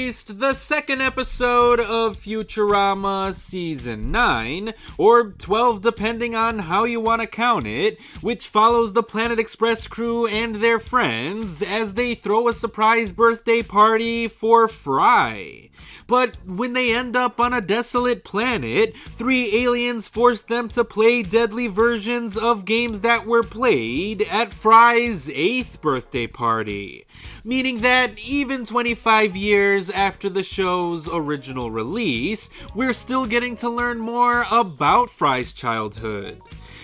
released the second episode of Futurama Season 9, or 12 depending on how you want to count it, which follows the Planet Express crew and their friends as they throw a surprise birthday party for Fry. But when they end up on a desolate planet, 3 aliens force them to play deadly versions of games that were played at Fry's 8th birthday party. Meaning that even 25 years after the show's original release, we're still getting to learn more about Fry's childhood.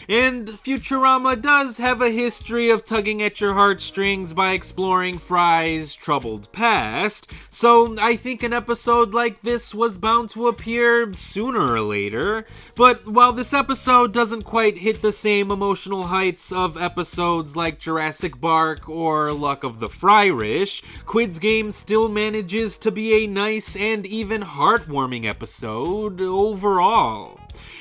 And Futurama does have a history of tugging at your heartstrings by exploring Fry's troubled past, so I think an episode like this was bound to appear sooner or later. But while this episode doesn't quite hit the same emotional heights of episodes like Jurassic Bark or Luck of the Fryrish, Quids Game still manages to be a nice and even heartwarming episode overall.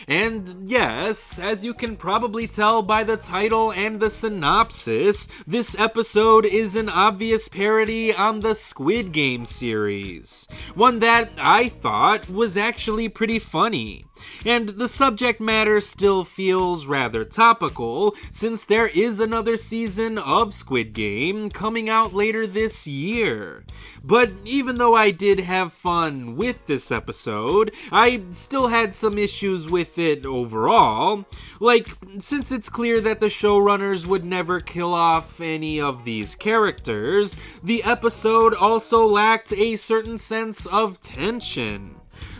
And yes, as you can probably tell by the title and the synopsis, this episode is an obvious parody on the Squid Game series. One that I thought was actually pretty funny. And the subject matter still feels rather topical, since there is another season of Squid Game coming out later this year. But even though I did have fun with this episode, I still had some issues with it overall. Like, since it's clear that the showrunners would never kill off any of these characters, the episode also lacked a certain sense of tension.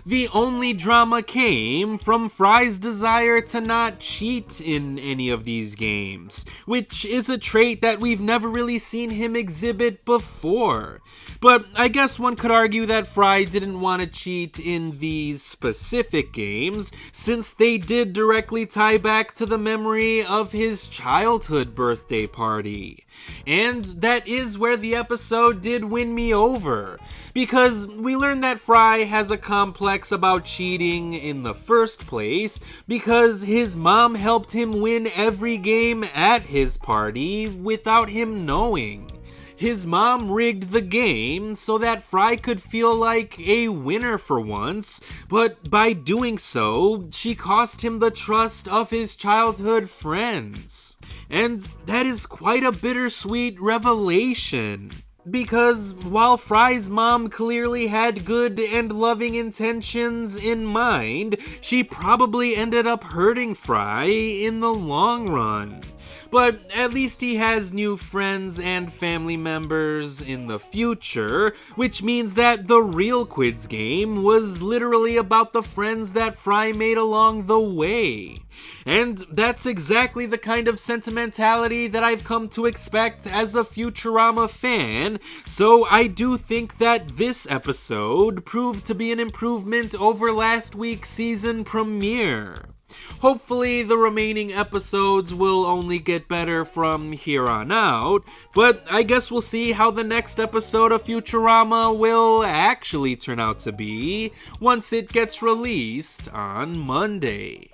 The only drama came from Fry's desire to not cheat in any of these games, which is a trait that we've never really seen him exhibit before. But I guess one could argue that Fry didn't want to cheat in these specific games, since they did directly tie back to the memory of his childhood birthday party. And that is where the episode did win me over, because we learn that Fry has a complex about cheating in the first place because his mom helped him win every game at his party without him knowing. His mom rigged the game so that Fry could feel like a winner for once, but by doing so, she cost him the trust of his childhood friends. And that is quite a bittersweet revelation. Because while Fry's mom clearly had good and loving intentions in mind, she probably ended up hurting Fry in the long run. But at least he has new friends and family members in the future, which means that the real Quids Game was literally about the friends that Fry made along the way. And that's exactly the kind of sentimentality that I've come to expect as a Futurama fan, so I do think that this episode proved to be an improvement over last week's season premiere. Hopefully the remaining episodes will only get better from here on out, but I guess we'll see how the next episode of Futurama will actually turn out to be once it gets released on Monday.